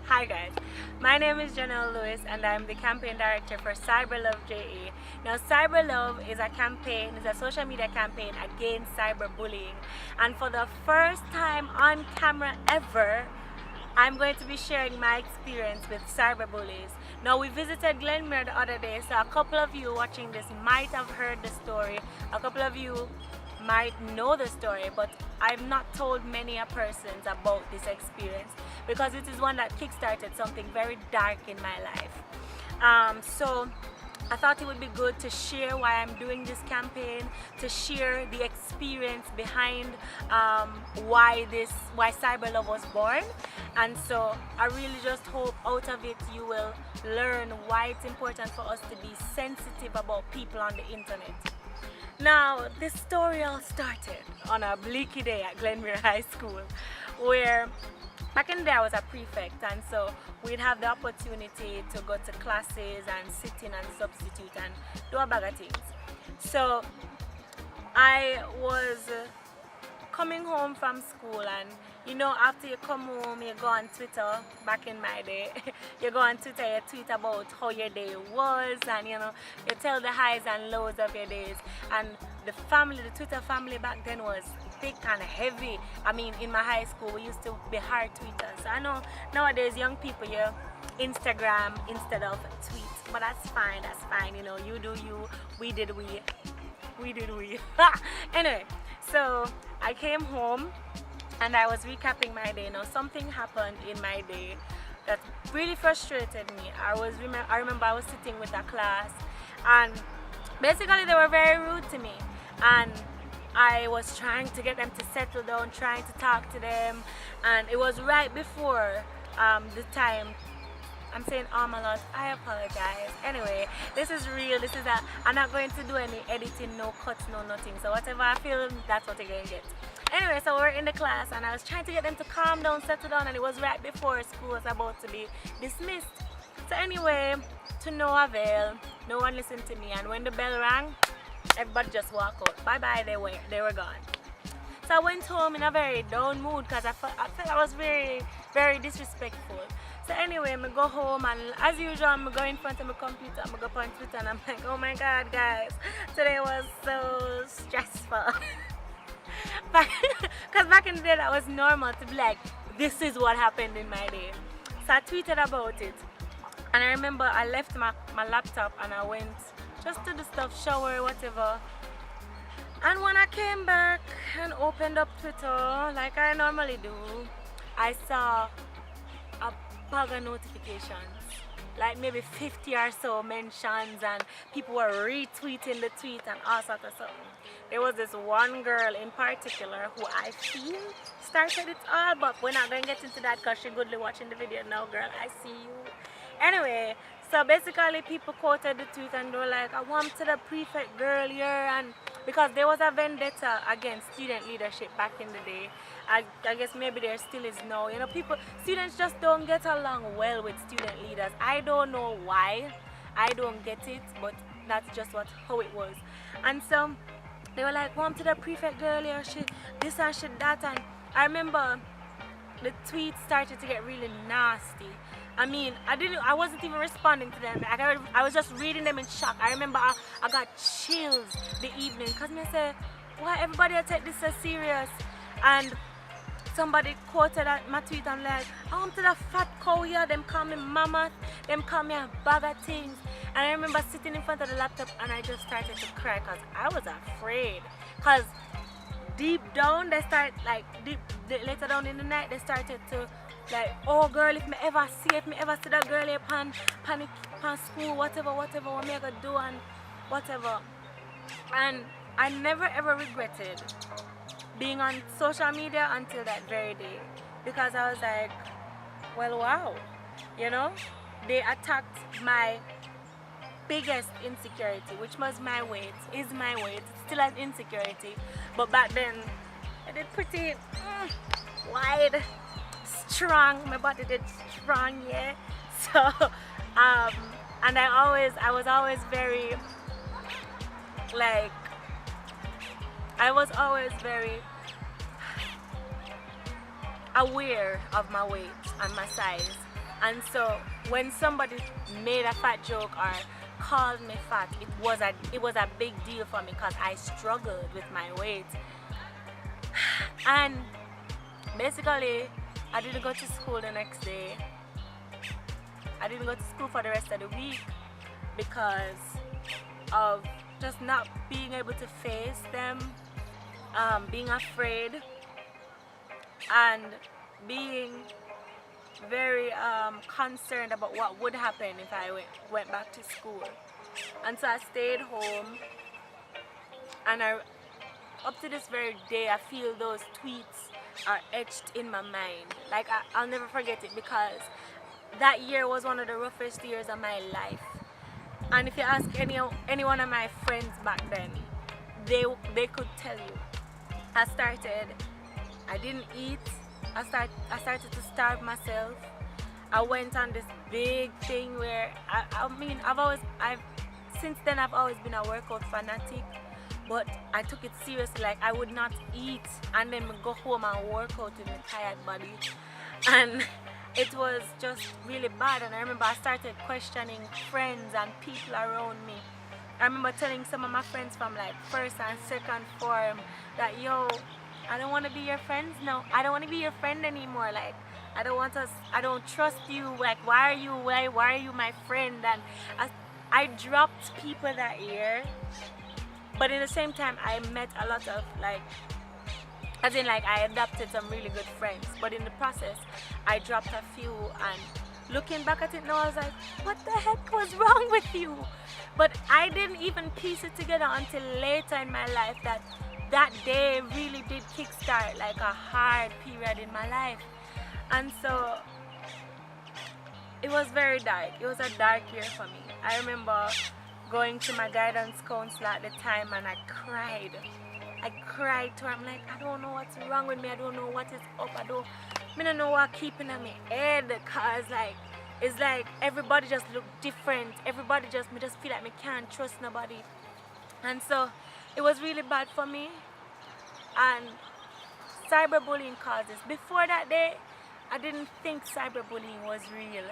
Hi guys, my name is Janelle Lewis and I'm the campaign director for CyberLove JA. Now CyberLove is a campaign, it's a social media campaign against cyberbullying, and for the first time on camera ever, I'm going to be sharing my experience with cyberbullies. Now we visited Glenmere the other day, so a couple of you watching this might have heard the story, a couple of you might know the story, but I've not told many persons about this experience because it is one that kickstarted something very dark in my life. So I thought it would be good to share why I'm doing this campaign, to share the experience behind why CyberLove was born. And so I really just hope out of it you will learn why it's important for us to be sensitive about people on the internet. Now, this story all started on a bleaky day at Glenmere High School, where back in the day I was a prefect, and so we'd have the opportunity to go to classes and sit in and substitute and do a bag of things. So I was coming home from school, and you know, after you come home you go on Twitter. Back in my day you go on Twitter, you tweet about how your day was, and you know, you tell the highs and lows of your days. And the Twitter family back then was thick and heavy. I mean, in my high school we used to be hard tweeters. I know nowadays young people, you Instagram instead of tweet, but that's fine, you know, you do you, we did we anyway, so I came home and I was recapping my day. Now something happened in my day that really frustrated me. I remember I was sitting with a class, and basically they were very rude to me, and I was trying to get them to settle down, trying to talk to them, and it was right before the time. I'm saying my lot, I apologize. Anyway, this is real. I'm not going to do any editing, no cuts, no nothing. So whatever I feel, that's what you're going to get. Anyway, so we're in the class and I was trying to get them to calm down, settle down, and it was right before school was about to be dismissed. So anyway, to no avail, no one listened to me, and when the bell rang, everybody just walked out. Bye bye, they were gone. So I went home in a very down mood because I felt I was very, very disrespectful. So anyway, I go home, and as usual, I go in front of my computer, I go on Twitter, and I'm like, oh my god guys, today was so stressful. Because back in the day that was normal to be like, this is what happened in my day. So I tweeted about it, and I remember I left my laptop and I went just to the stuff, shower, whatever. And when I came back and opened up Twitter like I normally do, I saw a bag of notifications, like maybe 50 or so mentions, and people were retweeting the tweet and all sorts of stuff. There was this one girl in particular who I feel started it all, but we're not going to get into that because she's goodly watching the video now. Girl, I see you. Anyway, so basically people quoted the tweet and they were like, I want to the prefect girl here, and because there was a vendetta against student leadership back in the day. I guess maybe there still is now. You know, students just don't get along well with student leaders. I don't know why. I don't get it, but that's just how it was. And so they were like, "Mom, to the prefect girl here, she this and she that." And I remember the tweets started to get really nasty. I mean, I wasn't even responding to them. I was just reading them in shock. I remember I got chills the evening because I said, why everybody take this so serious? And somebody quoted my tweet and like, I want to the fat cow here, them call me mama, them call me a bag of things. And I remember sitting in front of the laptop and I just started to cry because I was afraid. Because deep down, they start like, later down in the night, they started to like, oh girl, if me ever see that girl here pan school, whatever, what me I gonna do and whatever. And I never ever regretted being on social media until that very day, because I was like, well, wow, you know, they attacked my biggest insecurity, which was my weight, is my weight, still an insecurity, but back then I did pretty wide, strong, my body did strong, yeah. So and I was always very like, I was always very aware of my weight and my size. And so when somebody made a fat joke or called me fat, it was a big deal for me because I struggled with my weight. And basically, I didn't go to school the next day. I didn't go to school for the rest of the week because of just not being able to face them, being afraid, and being very concerned about what would happen if I went back to school. And so I stayed home, and up to this very day I feel those tweets are etched in my mind. Like I'll never forget it, because that year was one of the roughest years of my life. And if you ask any one of my friends back then, they could tell you. I didn't eat. I started to starve myself. I went on this big thing where since then I've always been a workout fanatic, but I took it seriously. Like I would not eat and then go home and work out with my tired body, and it was just really bad. And I remember I started questioning friends and people around me. I remember telling some of my friends from like first and second form that, yo, I don't want to be your friends. No, I don't want to be your friend anymore. Like, I don't trust you. Like, why are you my friend? And I dropped people that year, but in the same time I met a lot of I adopted some really good friends, but in the process I dropped a few. And looking back at it now, I was like, what the heck was wrong with you? But I didn't even piece it together until later in my life that day really did kickstart like a hard period in my life. And so it was very dark. It was a dark year for me. I remember going to my guidance counselor at the time, and I cried to her. I'm like, I don't know what's wrong with me. I don't know what is up. I don't know what keeping in my head, because it's like everybody just look different. Me just feel like me can't trust nobody. And so it was really bad for me. And cyberbullying causes. Before that day, I didn't think cyberbullying was real.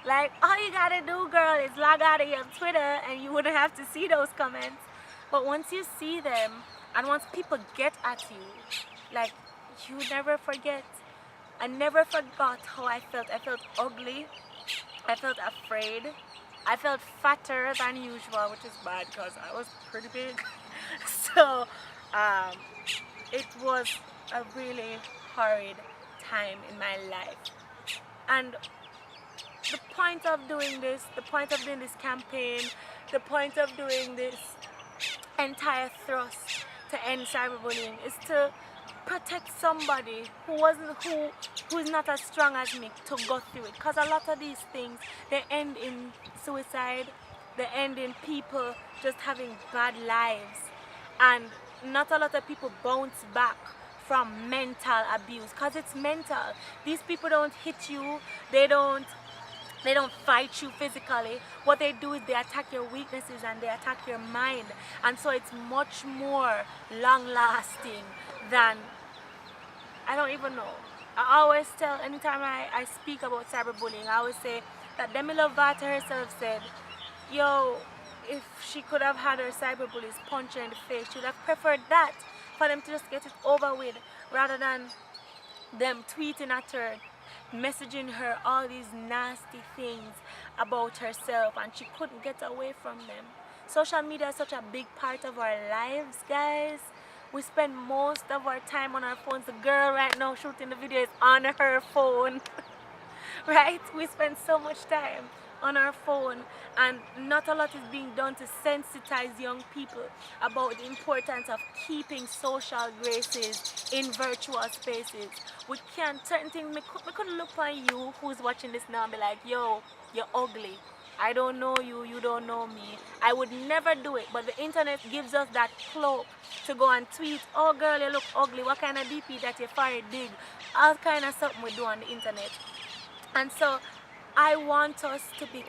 Like, all you gotta do, girl, is log out of your Twitter and you wouldn't have to see those comments. But once you see them, and once people get at you, like, you never forget. I never forgot how I felt. I felt ugly. I felt afraid. I felt fatter than usual, which is bad because I was pretty big. So it was a really horrid time in my life. And the point of doing this campaign, the point of doing this entire thrust to end cyberbullying is to protect somebody who is not as strong as me to go through it. Because a lot of these things, they end in suicide, they end in people just having bad lives, and not a lot of people bounce back from mental abuse, because it's mental. These people don't hit you, they don't fight you physically. What they do is they attack your weaknesses and they attack your mind. And so it's much more long lasting than, I don't even know. I always tell, anytime I speak about cyberbullying, I always say that Demi Lovato herself said, yo, if she could have had her cyberbullies punch her in the face, she would have preferred that, for them to just get it over with, rather than them tweeting at her, messaging her all these nasty things about herself, and she couldn't get away from them. Social media is such a big part of our lives, guys. We spend most of our time on our phones. The girl right now shooting the video is on her phone. Right? We spend so much time on our phone, and not a lot is being done to sensitize young people about the importance of keeping social graces in virtual spaces. We can't, certain things, we couldn't look on you who's watching this now and be like, yo, you're ugly. I don't know you, you don't know me. I would never do it, but the internet gives us that cloak to go and tweet, oh girl, you look ugly, what kind of DP that your forehead big, all kind of something we do on the internet. And so I want us to be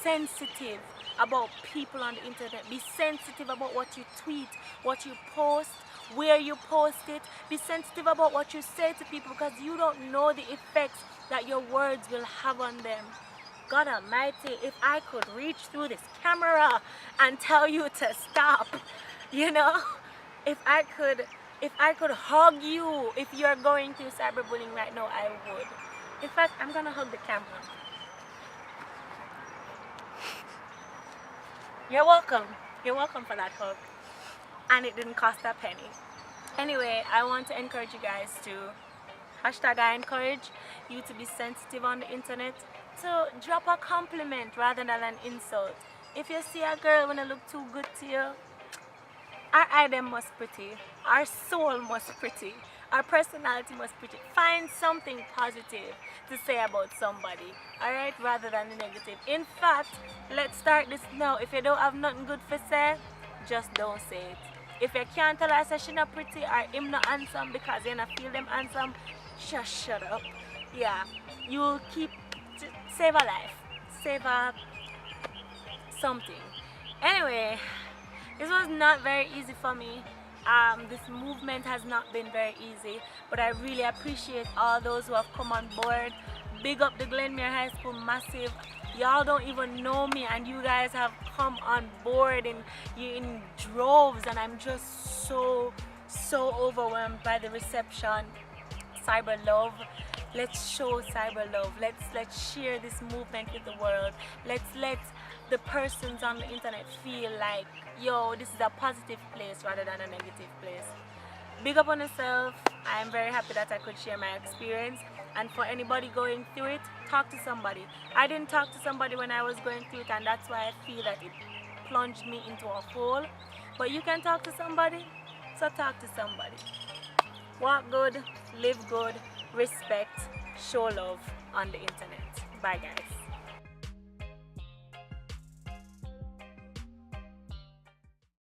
sensitive about people on the internet. Be sensitive about what you tweet, what you post, where you post it. Be sensitive about what you say to people, because you don't know the effects that your words will have on them. God Almighty, if I could reach through this camera and tell you to stop, you know, if I could hug you if you're going through cyberbullying right now, I would. In fact, I'm gonna hug the camera. You're welcome. You're welcome for that hug. And it didn't cost a penny. Anyway, I want to encourage you guys to I encourage you to be sensitive on the internet, to drop a compliment rather than an insult. If you see a girl when it look too good to you, our item must pretty, our soul must pretty, our personality must pretty. Find something positive to say about somebody, alright, rather than the negative. In fact, let's start this now. If you don't have nothing good for say, just don't say it. If you can't tell us that she not pretty or him not handsome because you not feel them handsome, just shut up. Yeah, you'll save a life, save a something. Anyway, this was not very easy for me. This movement has not been very easy, but I really appreciate all those who have come on board. Big up the Glenmere High School massive. Y'all don't even know me and you guys have come on board in droves, and I'm just so overwhelmed by the reception. Cyber love, let's show cyber love. Let's share this movement with the world. Let's let the persons on the internet feel like, yo, this is a positive place rather than a negative place. Big up on yourself. I'm very happy that I could share my experience. And for anybody going through it, talk to somebody. I didn't talk to somebody when I was going through it, and that's why I feel that it plunged me into a hole. But you can talk to somebody, so talk to somebody. Walk good, live good, respect, show love on the internet. Bye guys.